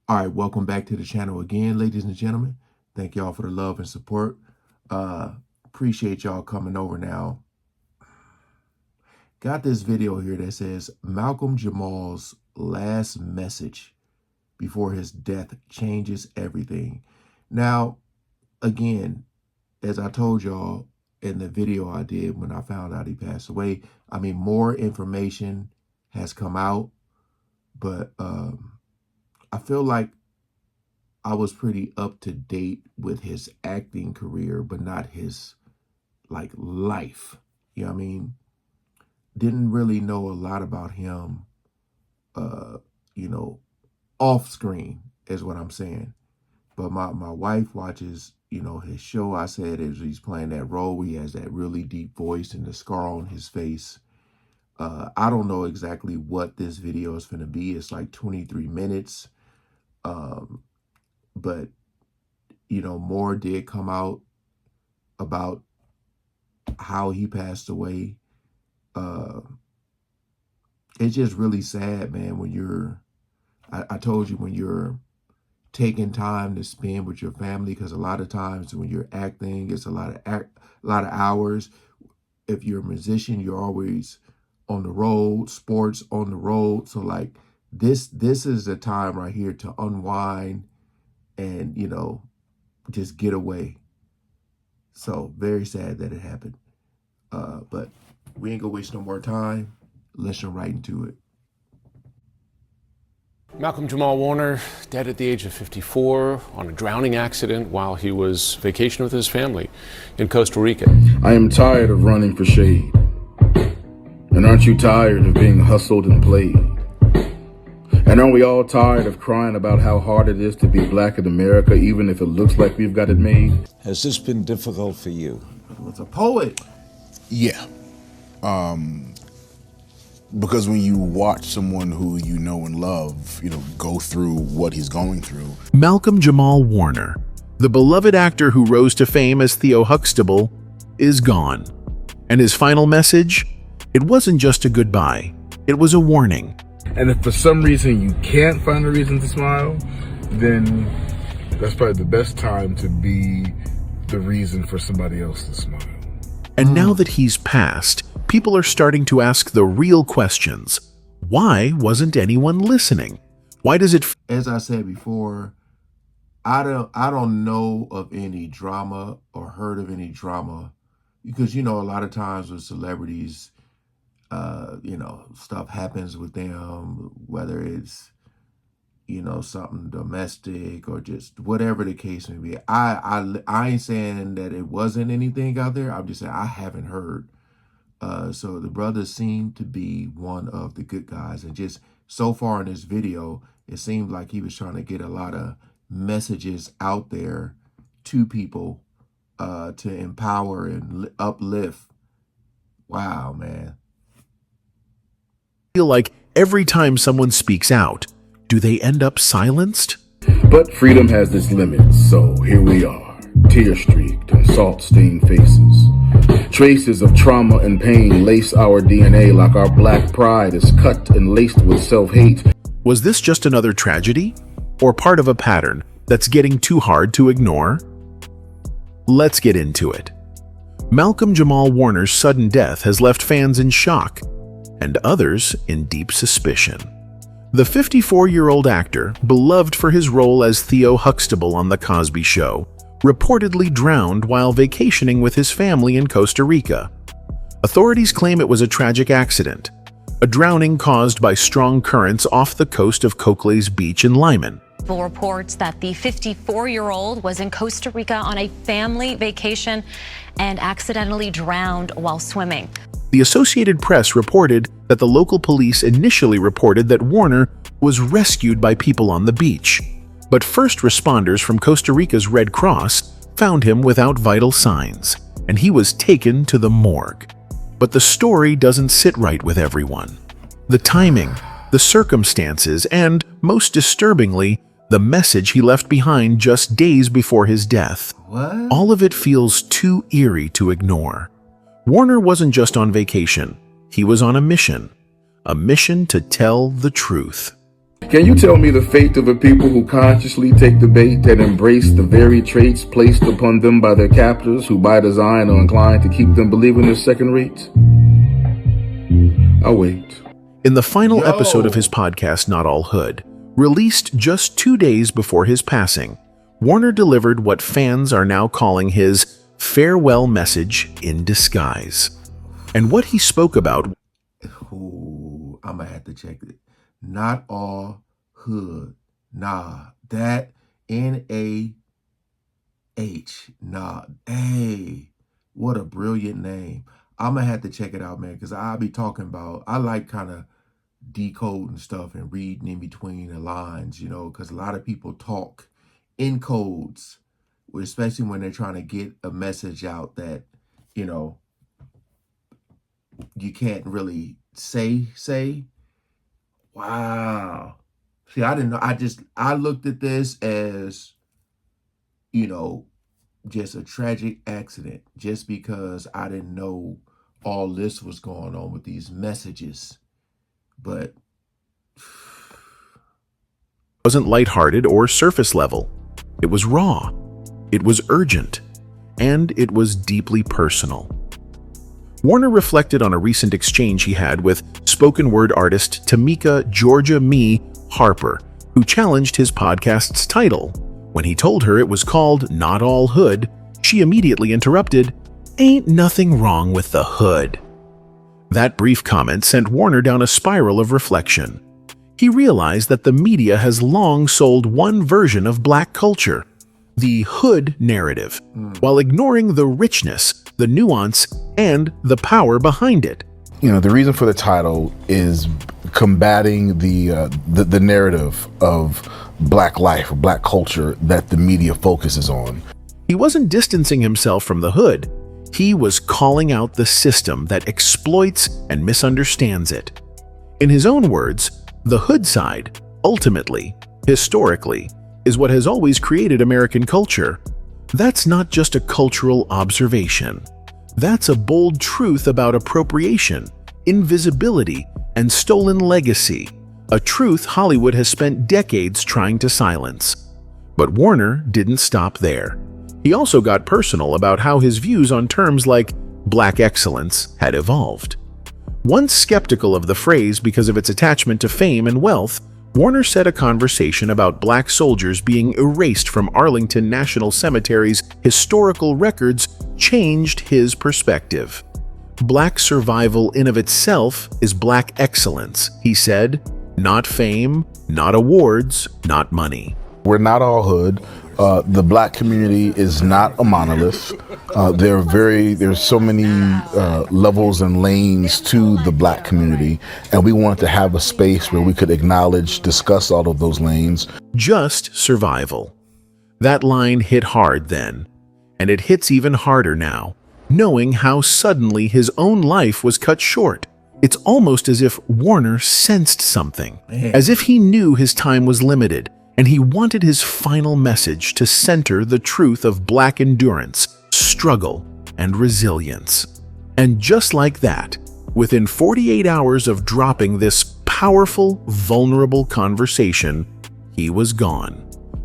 All right, welcome back to the channel again, ladies and gentlemen. Thank y'all for the love and support. Appreciate y'all coming over now. Got this video here that says Malcolm Jamal's last message before his death changes everything. Now, again, as I told y'all in the video I did when I found out he passed away, I mean, more information has come out, but I feel like I was pretty up to date with his acting career, but not his life. You know what I mean? Didn't really know a lot about him, uh, you know, off screen is what I'm saying. But my wife watches, his show. I said as he's playing that role, he has that really deep voice and the scar on his face. I don't know exactly what this video is going to be. It's like 23 minutes. But more did come out about how he passed away. It's just really sad, man, when I told you, when you're taking time to spend with your family, because a lot of times when you're acting, it's a lot of hours. If you're a musician, you're always on the road, sports on the road. So this is the time right here to unwind and, just get away. So very sad that it happened. But we ain't gonna waste no more time. Let's jump right into it. Malcolm Jamal Warner, dead at the age of 54 on a drowning accident while he was vacationing with his family in Costa Rica. I am tired of running for shade. And aren't you tired of being hustled and played? And aren't we all tired of crying about how hard it is to be black in America, even if it looks like we've got it made? Has this been difficult for you? It's a poet. Yeah. Because when you watch someone who you know and love, go through what he's going through. Malcolm Jamal Warner, the beloved actor who rose to fame as Theo Huxtable, is gone. And his final message? It wasn't just a goodbye. It was a warning. And if for some reason you can't find a reason to smile, then that's probably the best time to be the reason for somebody else to smile. And now that he's passed, people are starting to ask the real questions. Why wasn't anyone listening? Why does it... As I said before, I don't know of any drama or heard of any drama, because, a lot of times with celebrities, stuff happens with them, whether it's, something domestic or just whatever the case may be. I ain't saying that it wasn't anything out there. I'm just saying I haven't heard. So the brother seemed to be one of the good guys. And just so far in this video, it seemed like he was trying to get a lot of messages out there to people to empower and uplift. Wow, man. Feel like every time someone speaks out, do they end up silenced? But freedom has its limits, so here we are, tear-streaked and salt-stained faces. Traces of trauma and pain lace our DNA like our black pride is cut and laced with self-hate. Was this just another tragedy? Or part of a pattern that's getting too hard to ignore? Let's get into it. Malcolm Jamal Warner's sudden death has left fans in shock, and others in deep suspicion. The 54-year-old actor, beloved for his role as Theo Huxtable on The Cosby Show, reportedly drowned while vacationing with his family in Costa Rica. Authorities claim it was a tragic accident, a drowning caused by strong currents off the coast of Cocles Beach in Lyman. Reports that the 54-year-old was in Costa Rica on a family vacation and accidentally drowned while swimming. The Associated Press reported that the local police initially reported that Warner was rescued by people on the beach, but first responders from Costa Rica's Red Cross found him without vital signs, and he was taken to the morgue. But the story doesn't sit right with everyone. The timing, the circumstances, and, most disturbingly, the message he left behind just days before his death. What? All of it feels too eerie to ignore. Warner wasn't just on vacation. He was on a mission to tell the truth. Can you tell me the fate of a people who consciously take the bait and embrace the very traits placed upon them by their captors, who by design are inclined to keep them believing they're second rates? I'll wait. In the final episode of his podcast, Not All Hood, released just 2 days before his passing, Warner delivered what fans are now calling his farewell message in disguise. And what he spoke about. Ooh, I'm gonna have to check it. Not all hood. Nah, that N-A-H. Nah, hey, what a brilliant name. I'm gonna have to check it out, man, because I'll be talking about, I like kind of decoding stuff and reading in between the lines, you know, because a lot of people talk in codes, especially when they're trying to get a message out that, you know, you can't really say. Wow. See, I didn't know. I looked at this as, you know, just a tragic accident, just because I didn't know all this was going on with these messages. But Wasn't lighthearted or surface level. It was raw. It was urgent. And it was deeply personal. Warner reflected on a recent exchange he had with spoken word artist Tamika Georgia Me Harper, who challenged his podcast's title. When he told her it was called Not All Hood, she immediately interrupted, "Ain't nothing wrong with the hood." That brief comment sent Warner down a spiral of reflection. He realized that the media has long sold one version of Black culture, the hood narrative, while ignoring the richness, the nuance, and the power behind it. You know, the reason for the title is combating the narrative of Black life, Black culture that the media focuses on. He wasn't distancing himself from the hood. He was calling out the system that exploits and misunderstands it. In his own words, the hood side, ultimately, historically, is what has always created American culture. That's not just a cultural observation. That's a bold truth about appropriation, invisibility, and stolen legacy, a truth Hollywood has spent decades trying to silence. But Warner didn't stop there. He also got personal about how his views on terms like Black excellence had evolved. Once skeptical of the phrase because of its attachment to fame and wealth, Warner said a conversation about Black soldiers being erased from Arlington National Cemetery's historical records changed his perspective. Black survival in of itself is Black excellence, he said. Not fame, not awards, not money. We're not all hood. The Black community is not a monolith. There's so many levels and lanes to the Black community, and we wanted to have a space where we could acknowledge, discuss all of those lanes. Just survival. That line hit hard then, and it hits even harder now, knowing how suddenly his own life was cut short. It's almost as if Warner sensed something, as if he knew his time was limited, and he wanted his final message to center the truth of Black endurance, struggle, and resilience. And just like that, within 48 hours of dropping this powerful, vulnerable conversation, he was gone.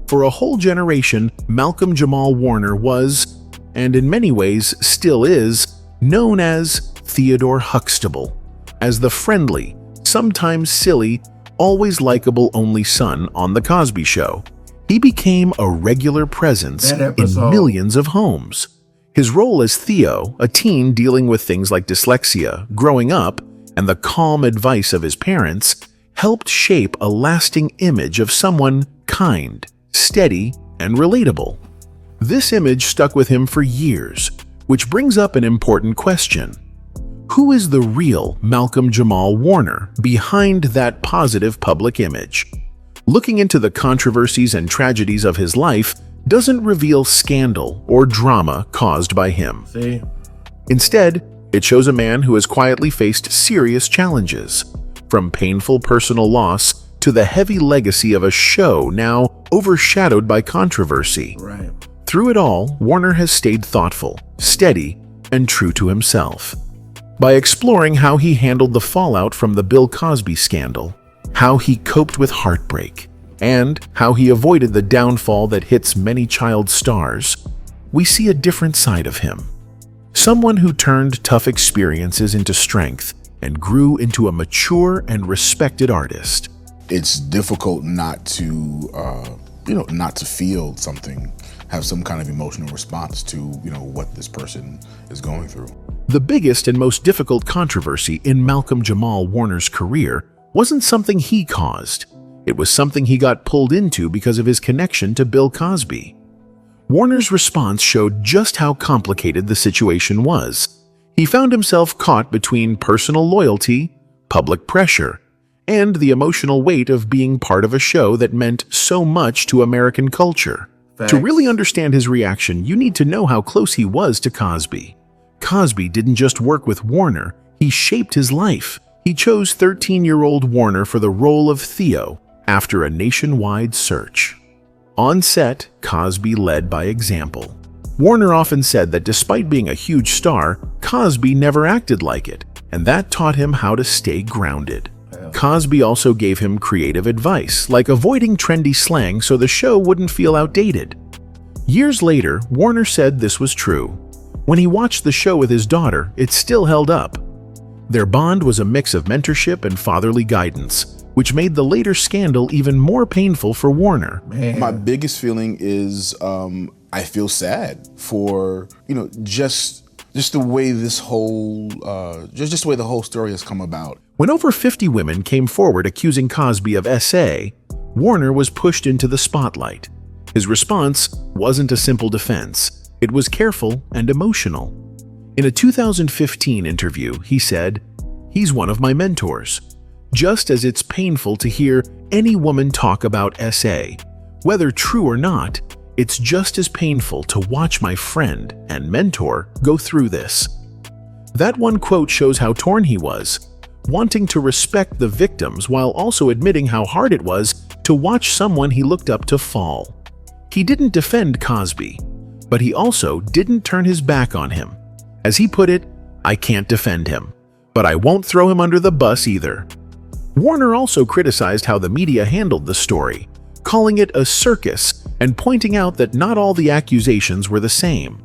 For a whole generation, Malcolm Jamal Warner was, and in many ways still is, known as Theodore Huxtable, as the friendly, sometimes silly, always likable only son on The Cosby Show. He became a regular presence in millions of homes. His role as Theo, a teen dealing with things like dyslexia, growing up, and the calm advice of his parents, helped shape a lasting image of someone kind, steady, and relatable. This image stuck with him for years, which brings up an important question. Who is the real Malcolm Jamal Warner behind that positive public image? Looking into the controversies and tragedies of his life doesn't reveal scandal or drama caused by him. Instead, it shows a man who has quietly faced serious challenges, from painful personal loss to the heavy legacy of a show now overshadowed by controversy. Through it all, Warner has stayed thoughtful, steady, and true to himself. By exploring how he handled the fallout from the Bill Cosby scandal, how he coped with heartbreak, and how he avoided the downfall that hits many child stars, we see a different side of him. Someone who turned tough experiences into strength and grew into a mature and respected artist. It's difficult not to, not to feel something, have some kind of emotional response to, what this person is going through. The biggest and most difficult controversy in Malcolm Jamal Warner's career wasn't something he caused. It was something he got pulled into because of his connection to Bill Cosby. Warner's response showed just how complicated the situation was. He found himself caught between personal loyalty, public pressure, and the emotional weight of being part of a show that meant so much to American culture. Facts. To really understand his reaction, you need to know how close he was to Cosby. Cosby didn't just work with Warner, he shaped his life. He chose 13-year-old Warner for the role of Theo after a nationwide search. On set, Cosby led by example. Warner often said that despite being a huge star, Cosby never acted like it, and that taught him how to stay grounded. Cosby also gave him creative advice, like avoiding trendy slang so the show wouldn't feel outdated. Years later, Warner said this was true. When he watched the show with his daughter, it still held up. Their bond was a mix of mentorship and fatherly guidance, which made the later scandal even more painful for Warner. My biggest feeling is I feel sad for, just the way this whole, just the way the whole story has come about. When over 50 women came forward accusing Cosby of SA, Warner was pushed into the spotlight. His response wasn't a simple defense. It was careful and emotional. In a 2015 interview, he said, "He's one of my mentors. Just as it's painful to hear any woman talk about SA, whether true or not, it's just as painful to watch my friend and mentor go through this." That one quote shows how torn he was, wanting to respect the victims while also admitting how hard it was to watch someone he looked up to fall. He didn't defend Cosby, but he also didn't turn his back on him. As he put it, "I can't defend him, but I won't throw him under the bus either." Warner also criticized how the media handled the story, calling it a circus and pointing out that not all the accusations were the same.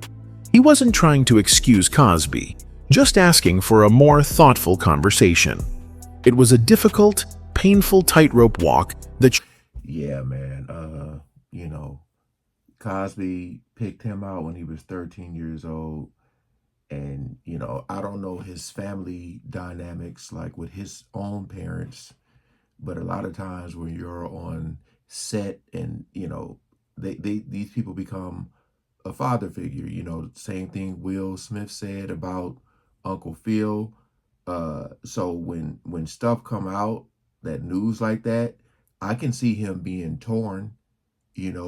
He wasn't trying to excuse Cosby, just asking for a more thoughtful conversation. It was a difficult, painful tightrope walk that... Yeah, man. Cosby picked him out when he was 13 years old. And, I don't know his family dynamics, like with his own parents. But a lot of times when you're on set and, these people become a father figure. Same thing Will Smith said about Uncle Phil. So when stuff come out, that news like that, I can see him being torn,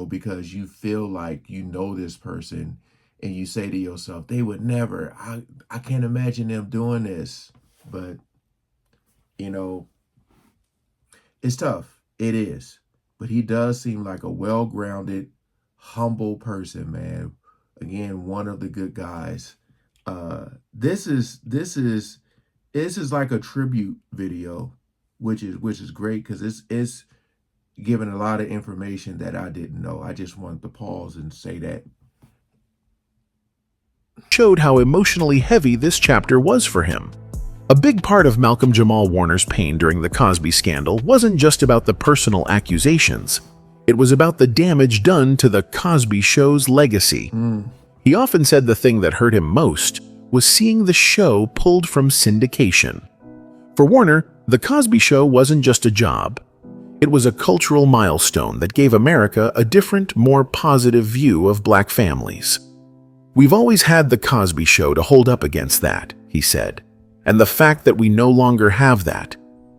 because you feel like this person and you say to yourself, they would never, I can't imagine them doing this. But, it's tough. It is. But he does seem like a well-grounded, humble person, man. Again, one of the good guys. This is like a tribute video, which is great because it's giving a lot of information that I didn't know. I just wanted to pause and say that. Showed how emotionally heavy this chapter was for him. A big part of Malcolm Jamal Warner's pain during the Cosby scandal wasn't just about the personal accusations. It was about the damage done to the Cosby Show's legacy. He often said the thing that hurt him most was seeing the show pulled from syndication. For Warner, The Cosby Show wasn't just a job. It was a cultural milestone that gave America a different, more positive view of black families. "We've always had The Cosby Show to hold up against that," he said. "And the fact that we no longer have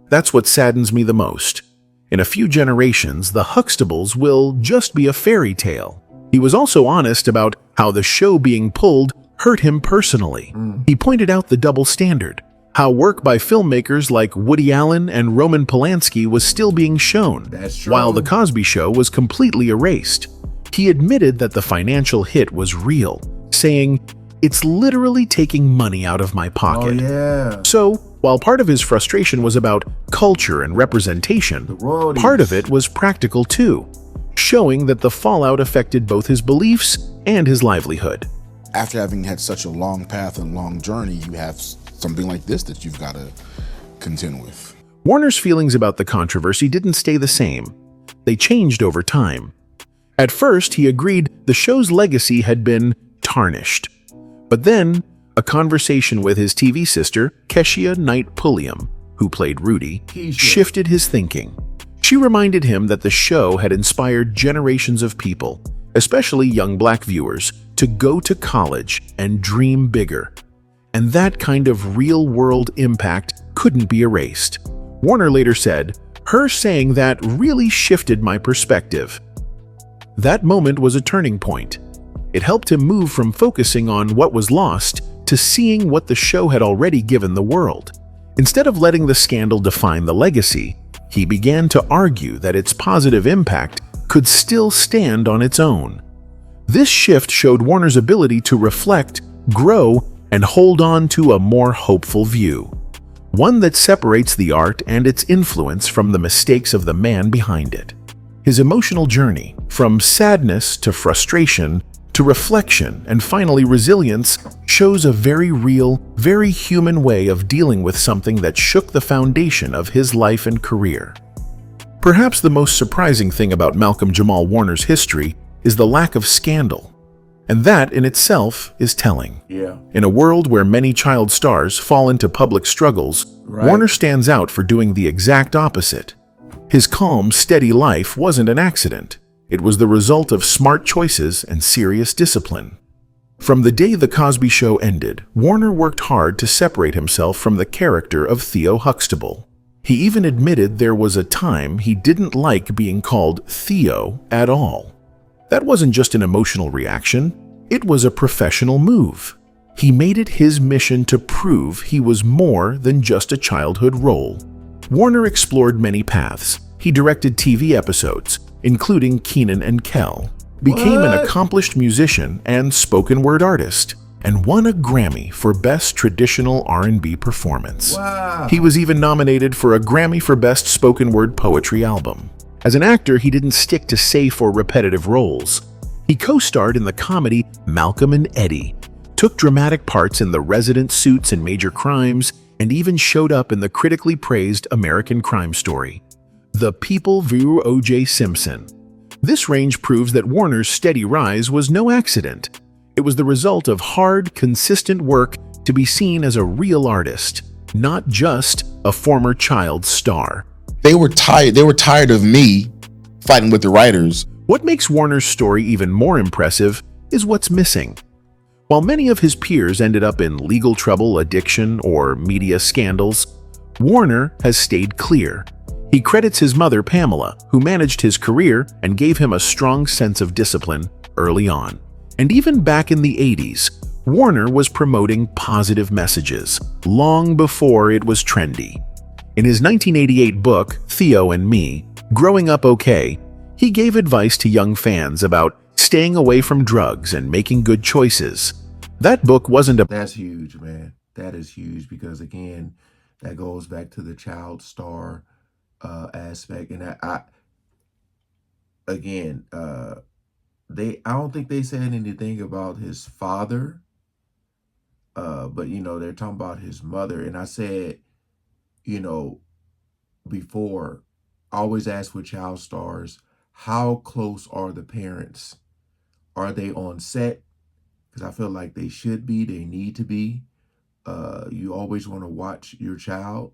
that's what saddens me the most. In a few generations, the Huxtables will just be a fairy tale." He was also honest about how the show being pulled hurt him personally. He pointed out the double standard, how work by filmmakers like Woody Allen and Roman Polanski was still being shown, That's true. while The Cosby Show was completely erased. He admitted that the financial hit was real, saying, It's literally taking money out of my Oh, pocket. yeah. So, while part of his frustration was about culture and representation, royalties. part of it was practical too, showing that the fallout affected both his beliefs and his livelihood. After having had such a long path and long journey, you have something like this that you've got to contend with. Warner's feelings about the controversy didn't stay the same. They changed over time. At first, he agreed the show's legacy had been tarnished. But then, a conversation with his TV sister, Keshia Knight Pulliam, who played Rudy, shifted his thinking. She reminded him that the show had inspired generations of people, especially young black viewers, to go to college and dream bigger. And that kind of real-world impact couldn't be erased. Warner later said, "Her saying that really shifted my perspective." That moment was a turning point. It helped him move from focusing on what was lost to seeing what the show had already given the world. Instead of letting the scandal define the legacy, he began to argue that its positive impact could still stand on its own. This shift showed Warner's ability to reflect, grow, and hold on to a more hopeful view, one that separates the art and its influence from the mistakes of the man behind it. His emotional journey, from sadness to frustration to reflection and finally resilience, shows a very real, very human way of dealing with something that shook the foundation of his life and career. Perhaps the most surprising thing about Malcolm Jamal Warner's history is the lack of scandal. And that in itself is telling. Yeah. In a world where many child stars fall into public struggles, Warner stands out for doing the exact opposite. His calm, steady life wasn't an accident. It was the result of smart choices and serious discipline. From the day The Cosby Show ended, Warner worked hard to separate himself from the character of Theo Huxtable. He even admitted there was a time he didn't like being called Theo at all. That wasn't just an emotional reaction, it was a professional move. He made it his mission to prove he was more than just a childhood role. Warner explored many paths. He directed TV episodes, including Kenan and Kel, became an accomplished musician and spoken word artist, and won a Grammy for Best Traditional R&B Performance. Wow. He was even nominated for a Grammy for Best Spoken Word Poetry Album. As an actor, he didn't stick to safe or repetitive roles. He co-starred in the comedy Malcolm and Eddie, took dramatic parts in The Resident, Suits, and Major Crimes, and even showed up in the critically praised American Crime Story, The People vs. O.J. Simpson. This range proves that Warner's steady rise was no accident. It was the result of hard, consistent work to be seen as a real artist, not just a former child star. They were tired. They were tired of me fighting with the writers. What makes Warner's story even more impressive is what's missing. While many of his peers ended up in legal trouble, addiction, or media scandals, Warner has stayed clear. He credits his mother, Pamela, who managed his career and gave him a strong sense of discipline early on. And even back in the 80s, Warner was promoting positive messages long before it was trendy. In his 1988 book, Theo and Me, Growing Up Okay, he gave advice to young fans about staying away from drugs and making good choices. That book wasn't a... That's huge, man. That is huge because, again, that goes back to the child star aspect. And I don't think they said anything about his father, but, they're talking about his mother. And I said, before, I always ask with child stars, how close are the parents? Are they on set? Because I feel like they should be, they need to be. You always want to watch your child.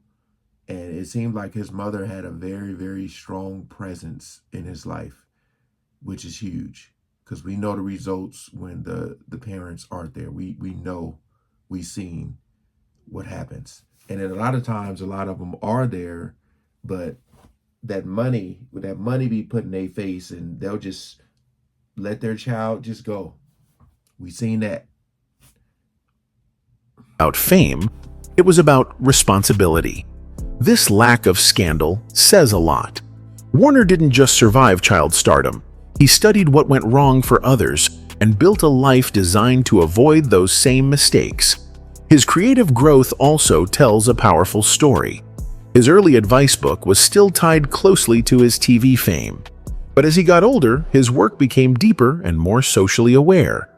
And it seemed like his mother had a very, very strong presence in his life, which is huge. Because we know the results when the parents aren't there. We know, we've seen what happens. And then a lot of times, a lot of them are there, but that money be put in their face and they'll just let their child just go. We've seen that. About fame, it was about responsibility. This lack of scandal says a lot. Warner didn't just survive child stardom. He studied what went wrong for others and built a life designed to avoid those same mistakes. His creative growth also tells a powerful story. His early advice book was still tied closely to his TV fame. But as he got older, his work became deeper and more socially aware.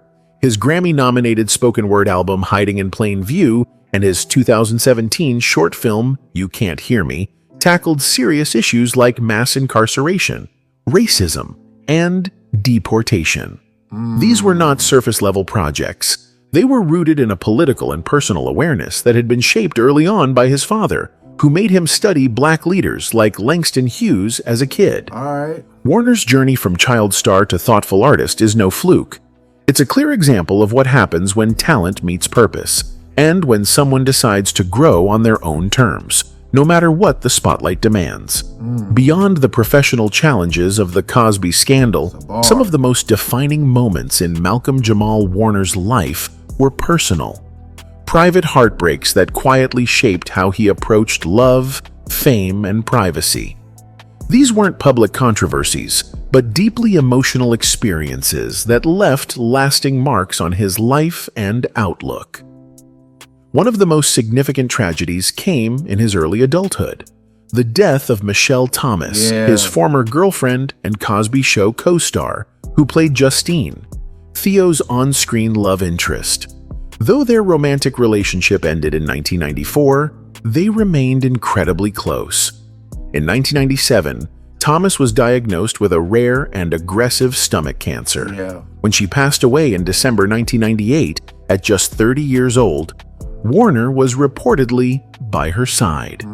His Grammy-nominated spoken word album Hiding in Plain View and his 2017 short film You Can't Hear Me tackled serious issues like mass incarceration, racism, and deportation. These were not surface-level projects. They were rooted in a political and personal awareness that had been shaped early on by his father, who made him study black leaders like Langston Hughes as a kid. All right. Warner's journey from child star to thoughtful artist is no fluke. It's a clear example of what happens when talent meets purpose, and when someone decides to grow on their own terms, no matter what the spotlight demands. Beyond the professional challenges of the Cosby scandal, some of the most defining moments in Malcolm Jamal Warner's life were personal. Private heartbreaks that quietly shaped how he approached love, fame, and privacy. These weren't public controversies, but deeply emotional experiences that left lasting marks on his life and outlook. One of the most significant tragedies came in his early adulthood: the death of Michelle Thomas, his former girlfriend and Cosby Show co-star, who played Justine, Theo's on-screen love interest. Though their romantic relationship ended in 1994, they remained incredibly close. In 1997, Thomas was diagnosed with a rare and aggressive stomach cancer. When she passed away in December 1998 at just 30 years old, Warner was reportedly by her side.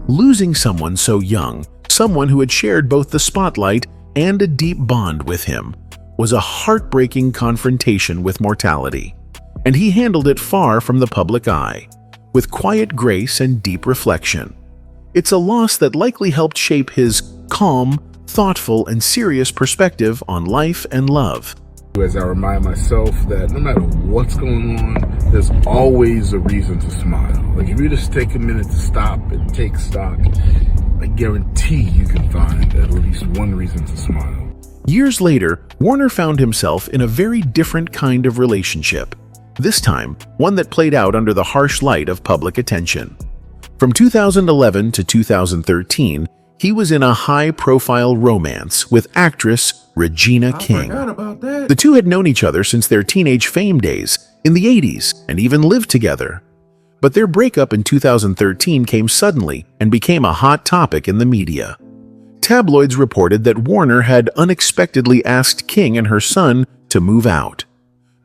Losing someone so young, someone who had shared both the spotlight and a deep bond with him, was a heartbreaking confrontation with mortality. And he handled it far from the public eye, with quiet grace and deep reflection. It's a loss that likely helped shape his calm, thoughtful, and serious perspective on life and love. As I remind myself that no matter what's going on, there's always a reason to smile. Like if you just take a minute to stop and take stock, I guarantee you can find at least one reason to smile. Years later, Warner found himself in a very different kind of relationship. This time, one that played out under the harsh light of public attention. From 2011 to 2013, he was in a high-profile romance with actress Regina King. I forgot about that. The two had known each other since their teenage fame days in the 80s and even lived together. But their breakup in 2013 came suddenly and became a hot topic in the media. Tabloids reported that Warner had unexpectedly asked King and her son to move out.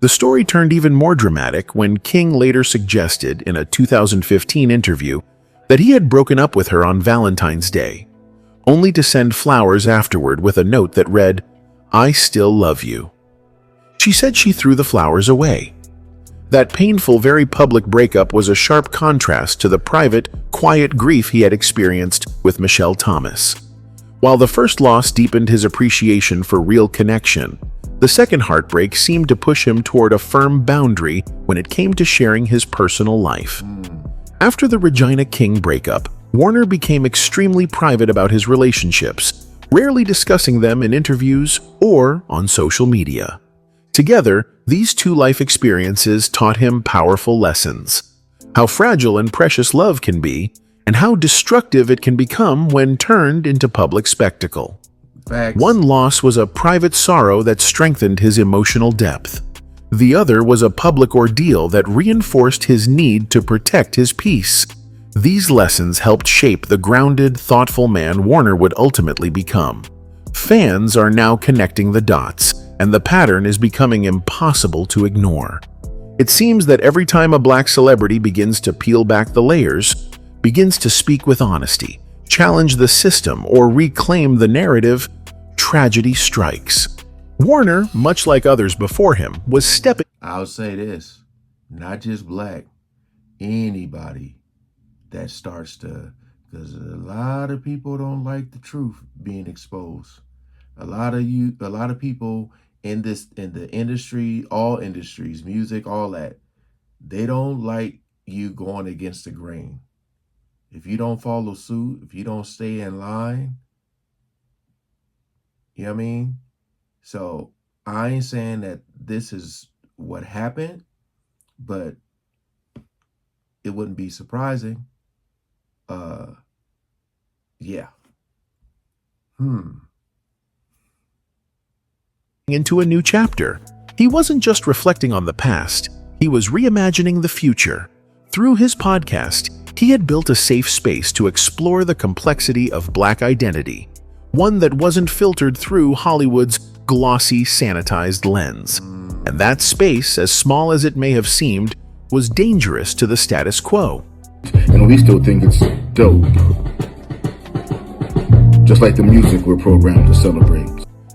The story turned even more dramatic when King later suggested in a 2015 interview that he had broken up with her on Valentine's Day, only to send flowers afterward with a note that read, "I still love you." She said she threw the flowers away. That painful, very public breakup was a sharp contrast to the private, quiet grief he had experienced with Michelle Thomas. While the first loss deepened his appreciation for real connection, the second heartbreak seemed to push him toward a firm boundary when it came to sharing his personal life. After the Regina King breakup, Warner became extremely private about his relationships, rarely discussing them in interviews or on social media. Together, these two life experiences taught him powerful lessons: how fragile and precious love can be, and how destructive it can become when turned into public spectacle. Facts. One loss was a private sorrow that strengthened his emotional depth. The other was a public ordeal that reinforced his need to protect his peace. These lessons helped shape the grounded, thoughtful man Warner would ultimately become. Fans are now connecting the dots, and the pattern is becoming impossible to ignore. It seems that every time a black celebrity begins to peel back the layers, begins to speak with honesty, challenge the system, or reclaim the narrative, tragedy strikes. Warner, much like others before him, was stepping. I'll say this, not just black, anybody that starts to, because a lot of people don't like the truth being exposed. A lot of people in the industry, all industries, music, all that, they don't like you going against the grain. If you don't follow suit, if you don't stay in line, you know what I mean? So I ain't saying that this is what happened, but it wouldn't be surprising. Uh, yeah. Hmm. Into a new chapter. He wasn't just reflecting on the past, he was reimagining the future. Through his podcast, he had built a safe space to explore the complexity of Black identity, one that wasn't filtered through Hollywood's glossy, sanitized lens. And that space, as small as it may have seemed, was dangerous to the status quo. And we still think it's dope. Just like the music we're programmed to celebrate.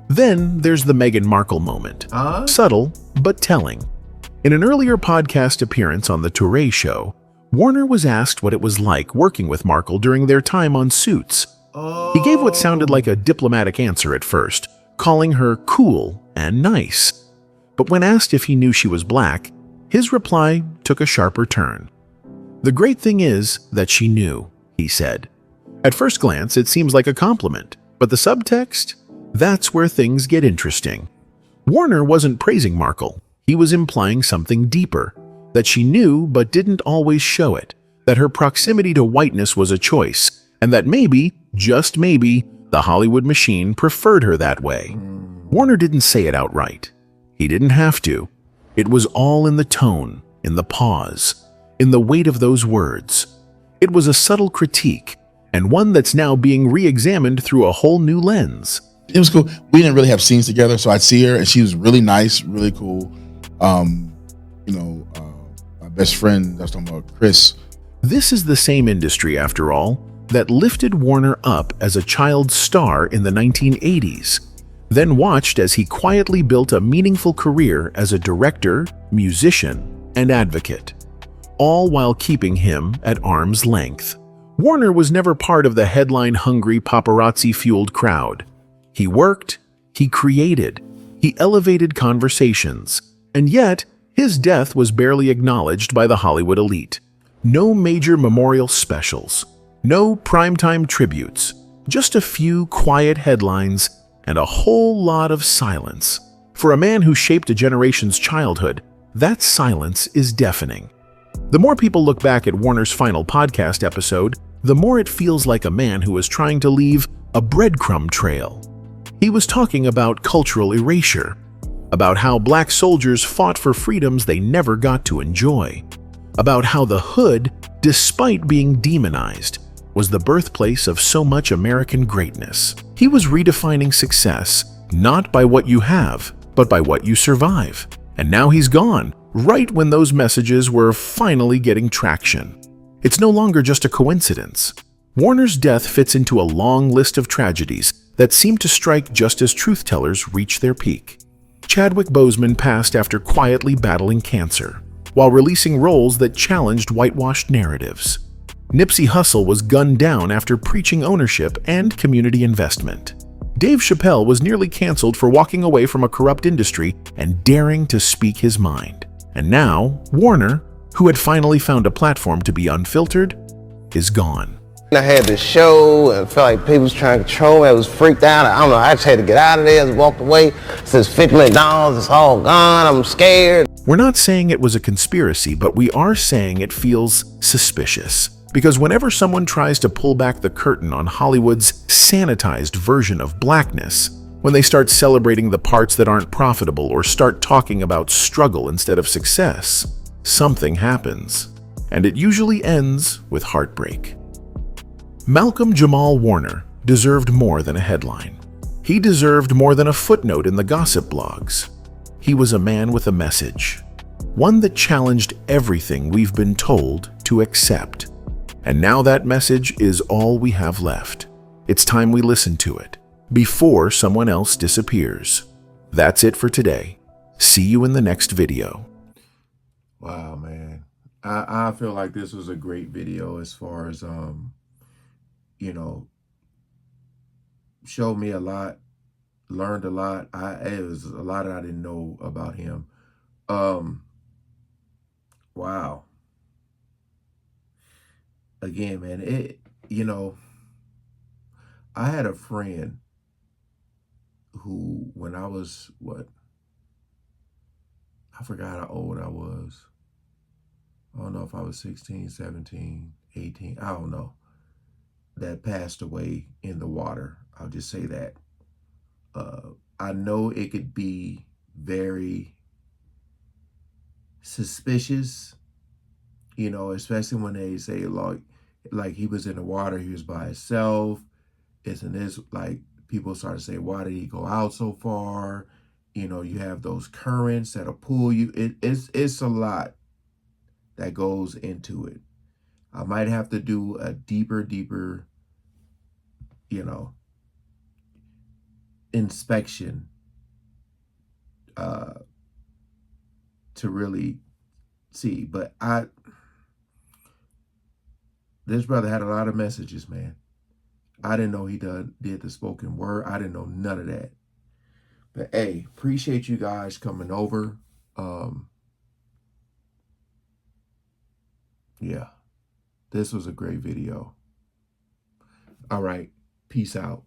Then there's the Meghan Markle moment. Subtle, but telling. In an earlier podcast appearance on The Touré Show, Warner was asked what it was like working with Markle during their time on Suits. He gave what sounded like a diplomatic answer at first, calling her cool and nice. But when asked if he knew she was Black, his reply took a sharper turn. The great thing is that she knew, he said. At first glance, it seems like a compliment, but the subtext? That's where things get interesting. Warner wasn't praising Markle. He was implying something deeper, that she knew but didn't always show it, that her proximity to whiteness was a choice, and that maybe, just maybe, the Hollywood machine preferred her that way. Warner didn't say it outright. He didn't have to. It was all in the tone, in the pause, in the weight of those words. It was a subtle critique, and one that's now being re-examined through a whole new lens. It was cool. We didn't really have scenes together, so I'd see her, and she was really nice, really cool. My best friend, that's talking about Chris. This is the same industry, after all, that lifted Warner up as a child star in the 1980s, then watched as he quietly built a meaningful career as a director, musician, and advocate, all while keeping him at arm's length. Warner was never part of the headline-hungry, paparazzi-fueled crowd. He worked, he created, he elevated conversations, and yet his death was barely acknowledged by the Hollywood elite. No major memorial specials, no primetime tributes, just a few quiet headlines and a whole lot of silence. For a man who shaped a generation's childhood, that silence is deafening. The more people look back at Warner's final podcast episode, the more it feels like a man who was trying to leave a breadcrumb trail. He was talking about cultural erasure, about how Black soldiers fought for freedoms they never got to enjoy, about how the hood, despite being demonized, was the birthplace of so much American greatness. He was redefining success, not by what you have, but by what you survive. And now he's gone, right when those messages were finally getting traction. It's no longer just a coincidence. Warner's death fits into a long list of tragedies that seem to strike just as truth-tellers reach their peak. Chadwick Boseman passed after quietly battling cancer, while releasing roles that challenged whitewashed narratives. Nipsey Hussle was gunned down after preaching ownership and community investment. Dave Chappelle was nearly canceled for walking away from a corrupt industry and daring to speak his mind. And now, Warner, who had finally found a platform to be unfiltered, is gone. I had this show and felt like people was trying to control me. I was freaked out. I don't know, I just had to get out of there. I just walked away. It says $50 million, it's all gone. I'm scared. We're not saying it was a conspiracy, but we are saying it feels suspicious. Because whenever someone tries to pull back the curtain on Hollywood's sanitized version of blackness, when they start celebrating the parts that aren't profitable or start talking about struggle instead of success, something happens. And it usually ends with heartbreak. Malcolm Jamal Warner deserved more than a headline. He deserved more than a footnote in the gossip blogs. He was a man with a message, one that challenged everything we've been told to accept. And now that message is all we have left. It's time we listen to it before someone else disappears. That's it for today. See you in the next video. Wow, man. I feel like this was a great video as far as, showed me a lot, learned a lot. It was a lot I didn't know about him. Wow. Again, man, I had a friend who, when I was, I forgot how old I was. I don't know if I was 16, 17, 18. I don't know. That passed away in the water. I'll just say that. I know it could be very suspicious, you know, especially when they say like he was in the water, he was by himself. Isn't this like people start to say, why did he go out so far? You know, you have those currents that'll pull you. It's a lot that goes into it. I might have to do a deeper, you know, inspection to really see. But this brother had a lot of messages, man. I didn't know he did the spoken word. I didn't know none of that. But hey, appreciate you guys coming over. Yeah, this was a great video. All right, peace out.